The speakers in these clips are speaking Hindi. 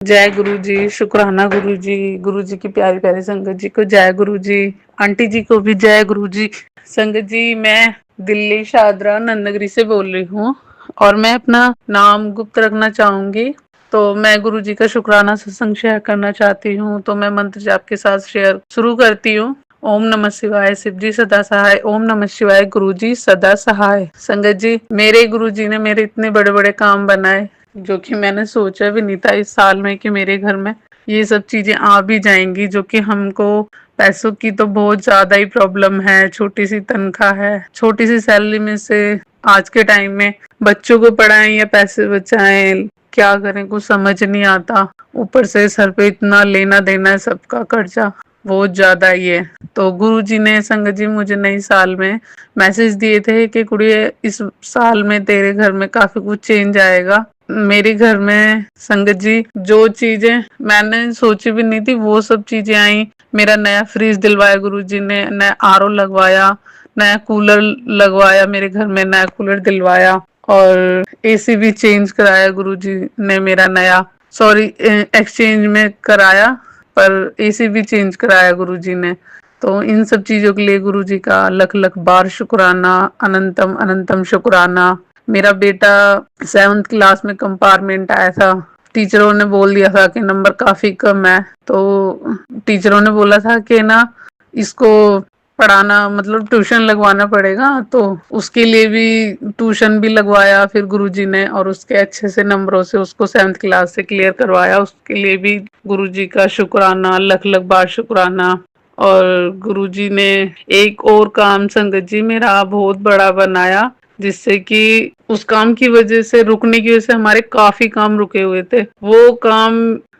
जय गुरु जी, शुक्राना गुरु जी। गुरु जी की प्यारी प्यारी संगत जी को जय गुरु जी। आंटी जी को भी जय गुरु जी। संगत जी, मैं दिल्ली शादरा नंद नगरी से बोल रही हूँ और मैं अपना नाम गुप्त रखना चाहूंगी। तो मैं गुरु जी का शुक्राना सत्संग शेयर करना चाहती हूँ। तो मैं मंत्र जाप के साथ शेयर शुरू करती हूँ। ओम नमः शिवाय, शिव जी सदा सहाय। ओम नमः शिवाय, गुरु जी सदा सहाय। संगत जी, मेरे गुरु जी ने मेरे इतने बड़े बड़े काम बनाए जो कि मैंने सोचा भी नहीं था इस साल में कि मेरे घर में ये सब चीजें आ भी जाएंगी। जो कि हमको पैसों की तो बहुत ज्यादा ही प्रॉब्लम है। छोटी सी तनख्वाह है, छोटी सी सैलरी में से आज के टाइम में बच्चों को पढ़ाएं या पैसे बचाएं, क्या करें कुछ समझ नहीं आता। ऊपर से सर पे इतना लेना देना है, सबका कर्जा बहुत ज्यादा ही है। तो गुरु जी ने संगत जी मुझे नई साल में मैसेज दिए थे कि कुड़िए इस साल में तेरे घर में काफी कुछ चेंज आएगा। मेरे घर में संगत जी जो चीजें मैंने सोची भी नहीं थी वो सब चीजें आई। मेरा नया फ्रिज दिलवाया गुरु जी ने, नया आरओ लगवाया, नया कूलर लगवाया, मेरे घर में नया कूलर दिलवाया और एसी भी चेंज कराया गुरु जी ने मेरा नया, सॉरी एक्सचेंज में कराया, पर एसी भी चेंज कराया गुरु जी ने। तो इन सब चीजों के लिए गुरु जी का लख लख बार शुक्राना, अनंतम अनंतम शुक्राना। मेरा बेटा 7th क्लास में कंपार्टमेंट आया था। टीचरों ने बोल दिया था कि नंबर काफी कम है। तो टीचरों ने बोला था कि ना इसको पढ़ाना मतलब ट्यूशन लगवाना पड़ेगा। तो उसके लिए भी ट्यूशन भी लगवाया फिर गुरुजी ने, और उसके अच्छे से नंबरों से उसको 7th क्लास से क्लियर करवाया। उसके लिए भी गुरुजी का शुक्राना, लख लख बार शुक्राना। और गुरुजी ने एक और काम संगत जी मेरा बहुत बड़ा बनाया, जिससे कि उस काम की वजह से, रुकने की वजह से हमारे काफी काम रुके हुए थे। वो काम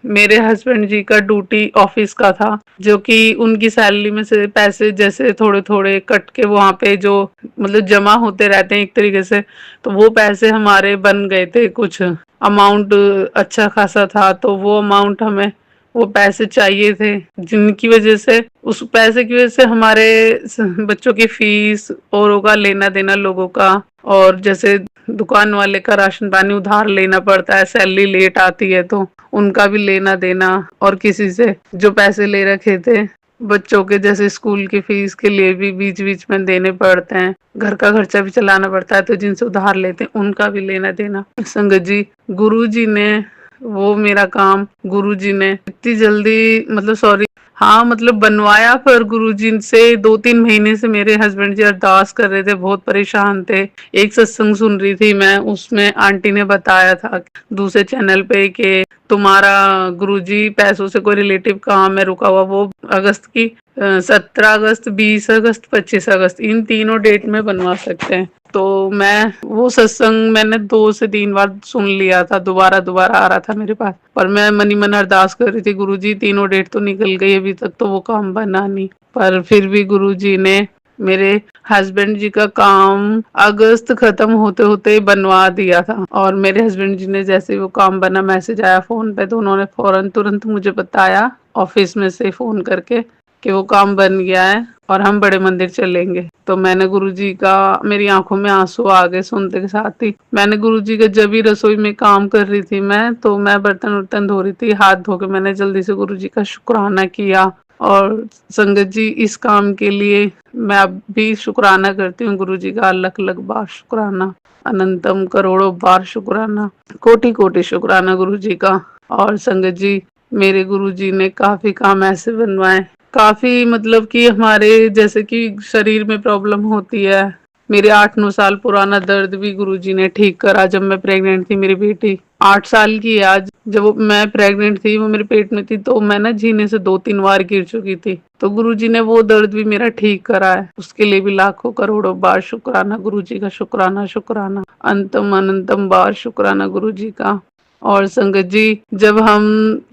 मेरे हस्बैंड जी का ड्यूटी ऑफिस का था, जो कि उनकी सैलरी में से पैसे जैसे थोड़े थोड़े कट के वहां पे जो मतलब जमा होते रहते हैं एक तरीके से, तो वो पैसे हमारे बन गए थे। कुछ अमाउंट अच्छा खासा था, तो वो अमाउंट हमें वो पैसे चाहिए थे, जिनकी वजह से उस पैसे की वजह से हमारे बच्चों की फीस और होगा लेना देना लोगों का, और जैसे दुकान वाले का राशन पानी उधार लेना पड़ता है, सैलरी लेट आती है तो उनका भी लेना देना, और किसी से जो पैसे ले रखे थे बच्चों के जैसे स्कूल की फीस के लिए भी बीच बीच में देने पड़ते हैं, घर का खर्चा भी चलाना पड़ता है, तो जिनसे उधार लेते हैं उनका भी लेना देना। संगत जी, गुरु जी ने वो मेरा काम गुरुजी ने इतनी जल्दी मतलब सॉरी हाँ मतलब बनवाया, पर गुरुजी से 2-3 महीने से मेरे हस्बैंड जी अरदास कर रहे थे, बहुत परेशान थे। एक सत्संग सुन रही थी मैं, उसमें आंटी ने बताया था दूसरे चैनल पे कि तुम्हारा गुरुजी पैसों से कोई रिलेटिव काम है रुका हुआ, वो अगस्त की 17 अगस्त, 20 अगस्त, 25 अगस्त इन तीनों डेट में बनवा सकते हैं। तो मैं वो सत्संग मैंने 2 से 3 बार सुन लिया था, दोबारा दोबारा आ रहा था मेरे पास, पर मैं मनी मन अरदास कर रही थी गुरुजी तीनों डेट तो निकल गई, अभी तक तो वो काम बना नहीं। पर फिर भी गुरुजी ने मेरे हस्बैंड जी का काम अगस्त खत्म होते होते बनवा दिया था। और मेरे हस्बैंड जी ने जैसे वो काम बना, मैसेज आया फोन पे, तो उन्होंने फौरन तुरंत मुझे बताया ऑफिस में से फोन करके कि वो काम बन गया है और हम बड़े मंदिर चलेंगे। तो मैंने गुरुजी का, मेरी आंखों में आंसू आ गए सुनते के साथ ही। मैंने गुरुजी का जब भी रसोई में काम कर रही थी मैं, तो मैं बर्तन वर्तन धो रही थी, हाथ धो के मैंने जल्दी से गुरुजी का शुक्राना किया। और संगत जी, इस काम के लिए मैं अब भी शुक्राना करती हूँ गुरुजी का, लख लख बार शुक्राना, अनंतम करोड़ों बार शुक्राना, कोटि कोटि शुक्राना गुरुजी का। और संगत जी, मेरे गुरुजी ने काफी काम ऐसे बनवाए, काफी मतलब कि हमारे जैसे कि शरीर में प्रॉब्लम होती है, मेरे 8-9 साल पुराना दर्द भी गुरुजी ने ठीक करा। जब मैं प्रेग्नेंट थी, मेरी बेटी 8 साल की है आज, जब मैं प्रेग्नेंट थी वो मेरे पेट में थी, तो मैं ना जीने से 2-3 बार गिर चुकी थी, तो गुरुजी ने वो दर्द भी मेरा ठीक करा है। उसके लिए भी लाखों करोड़ों बार शुक्राना गुरुजी का, शुक्राना शुक्राना, अंतम अनंतम बार शुक्राना गुरुजी का। और संगत जी, जब हम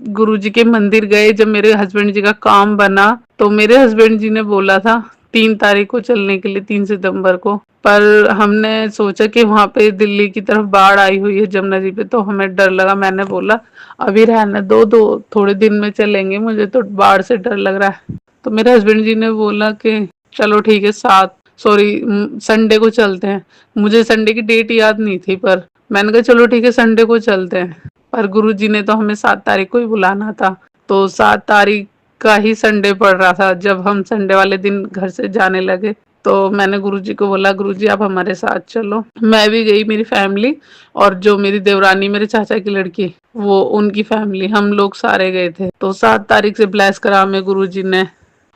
गुरुजी के मंदिर गए, जब मेरे हस्बैंड जी का काम बना, तो मेरे हस्बैंड जी ने बोला था 3 तारीख को चलने के लिए, 3 सितंबर को। पर हमने सोचा कि वहां पे दिल्ली की तरफ बाढ़ आई हुई है जमुना जी पे, तो हमें डर लगा। मैंने बोला अभी रहने दो, दो थोड़े दिन में चलेंगे, मुझे तो बाढ़ से डर लग रहा है। तो मेरे हस्बैंड जी ने बोला कि चलो ठीक है, संडे को चलते हैं। मुझे संडे की डेट याद नहीं थी, पर मैंने कहा चलो ठीक है संडे को चलते हैं। पर गुरुजी ने तो हमें 7 तारीख को ही बुलाना था। तो 7 तारीख का ही संडे पड़ रहा था जब हम संडे वाले दिन घर से जाने लगे। तो मैंने गुरुजी को बोला, गुरुजी आप हमारे साथ चलो। मैं भी गई, मेरी फैमिली और जो मेरी देवरानी मेरे चाचा की लड़की वो उनकी फैमिली, हम लोग सारे गए थे। तो 7 तारीख से ब्लेस करा हमें गुरुजी ने।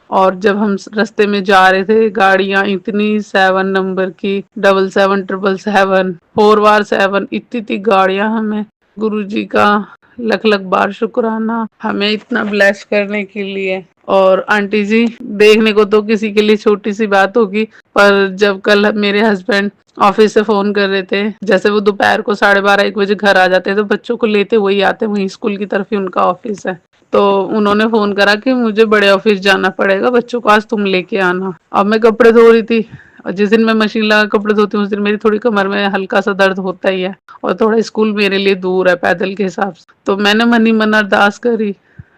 और जब हम रास्ते में जा रहे थे, गाड़ियां इतनी 7 नंबर की, 77 777, 4 बार 7, इतनी गाड़ियां। हमें गुरुजी का लख लख बार शुक्राना हमें इतना ब्लेस करने के लिए। और आंटी जी, देखने को तो किसी के लिए छोटी सी बात होगी, पर जब कल मेरे हस्बैंड ऑफिस से फोन कर रहे थे, जैसे वो दोपहर को 12:30 1 बजे घर आ जाते हैं, तो बच्चों को लेते वही आते, वहीं स्कूल की तरफ ही उनका ऑफिस है। तो उन्होंने फोन करा कि मुझे बड़े ऑफिस जाना पड़ेगा, बच्चों को आज तुम लेके आना। अब मैं कपड़े धो रही थी, और जिस दिन मैं मशीन लगा कपड़े धोती हूँ उस दिन मेरी थोड़ी कमर में हल्का सा दर्द होता ही है, और थोड़ा स्कूल मेरे लिए दूर है पैदल के हिसाब से। तो मैंने मन ही मन अरदास करी,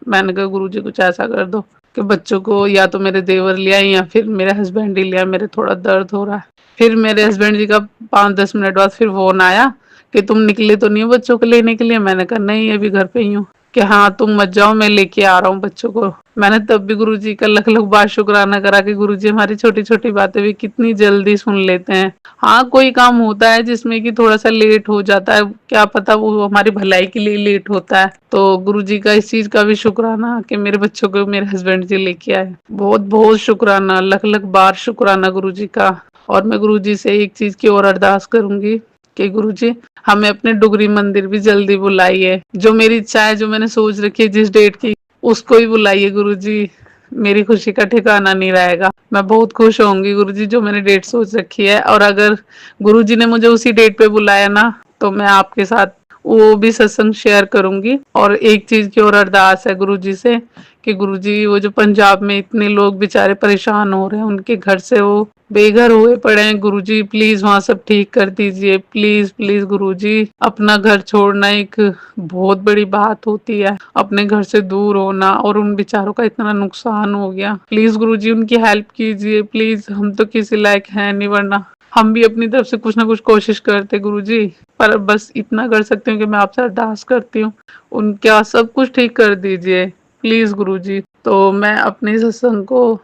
मैंने कहा गुरुजी कुछ ऐसा कर दो कि बच्चों को या तो मेरे देवर ले आए या फिर मेरे हस्बैंड ही ले आए, मेरे थोड़ा दर्द हो रहा है। फिर मेरे हस्बैंड जी का 5-10 मिनट बाद फिर फोन आया कि तुम निकले तो नहीं हो बच्चों को लेने के लिए। मैंने कहा नहीं, अभी घर पे ही हूँ। कि हाँ तुम मत जाओ, मैं लेके आ रहा हूँ बच्चों को। मैंने तब भी गुरुजी का लख लख बार शुक्राना करा कि गुरुजी हमारी छोटी छोटी बातें भी कितनी जल्दी सुन लेते हैं। हाँ कोई काम होता है जिसमें कि थोड़ा सा लेट हो जाता है, क्या पता वो हमारी भलाई के लिए लेट होता है। तो गुरुजी का इस चीज का भी शुक्राना कि मेरे बच्चों को मेरे हस्बैंड जी लेके आए। बहुत बहुत शुक्राना, लख लख बार शुक्राना गुरुजी का। और मैं गुरुजी से एक चीज की और अरदास करूंगी कि गुरुजी हमें अपने डुगरी मंदिर भी जल्दी बुलाइए। जो मेरी इच्छा है, जो मैंने सोच रखी है जिस डेट की, उसको ही बुलाइए गुरुजी। मेरी खुशी का ठिकाना नहीं रहेगा। मैं बहुत खुश होंगी गुरुजी जो मैंने डेट सोच रखी है। और अगर गुरुजी ने मुझे उसी डेट पे बुलाया ना, तो मैं आपके साथ वो भी सत्संग शेयर करूंगी। और एक चीज की और अरदास है गुरुजी से कि गुरुजी वो जो पंजाब में इतने लोग बेचारे परेशान हो रहे हैं, उनके घर से वो बेघर हुए पड़े हैं, गुरुजी प्लीज वहां सब ठीक कर दीजिए। प्लीज प्लीज गुरुजी, अपना घर छोड़ना एक बहुत बड़ी बात होती है, अपने घर से दूर होना, और उन बेचारों का इतना नुकसान हो गया। प्लीज गुरुजी उनकी हेल्प कीजिए प्लीज। हम तो किसी लायक है नहीं, वरना हम भी अपनी तरफ से कुछ ना कुछ कोशिश करते गुरुजी। पर बस इतना कर सकती हूँ कि मैं आपसे अरदास करती हूँ, उनका सब कुछ ठीक कर दीजिए प्लीज गुरुजी। तो मैं अपने सत्संग को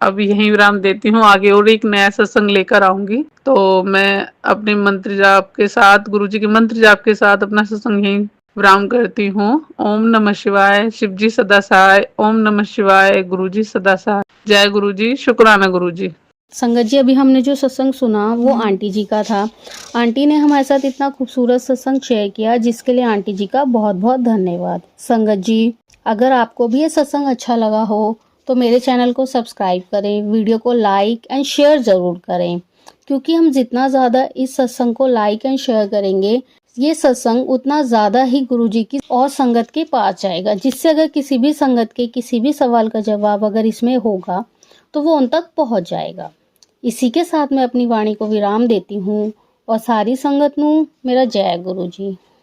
अब यहीं विराम देती हूँ, आगे और एक नया सत्संग लेकर आऊंगी। तो मैं अपने मंत्र जाप के साथ, गुरुजी के मंत्र जाप के साथ अपना सत्संग यहीं विराम करती हूँ। ओम नमः शिवाय, शिव जी सदा सहाय। ओम नमः शिवाय, गुरुजी सदा सहाय। जय गुरुजी, शुक्राना गुरुजी। संगत जी, अभी हमने जो सत्संग सुना वो आंटी जी का था। आंटी ने हमारे साथ इतना खूबसूरत सत्संग शेयर किया, जिसके लिए आंटी जी का बहुत बहुत धन्यवाद। संगत जी, अगर आपको भी ये सत्संग अच्छा लगा हो तो मेरे चैनल को सब्सक्राइब करें, वीडियो को लाइक एंड शेयर जरूर करें, क्योंकि हम जितना ज़्यादा इस सत्संग को लाइक एंड शेयर करेंगे, ये सत्संग उतना ज़्यादा ही गुरुजी की और संगत के पास जाएगा, जिससे अगर किसी भी संगत के किसी भी सवाल का जवाब अगर इसमें होगा तो वो उन तक पहुंच जाएगा। इसी के साथ मैं अपनी वाणी को विराम देती हूँ और सारी संगत नू मेरा जय गुरु जी।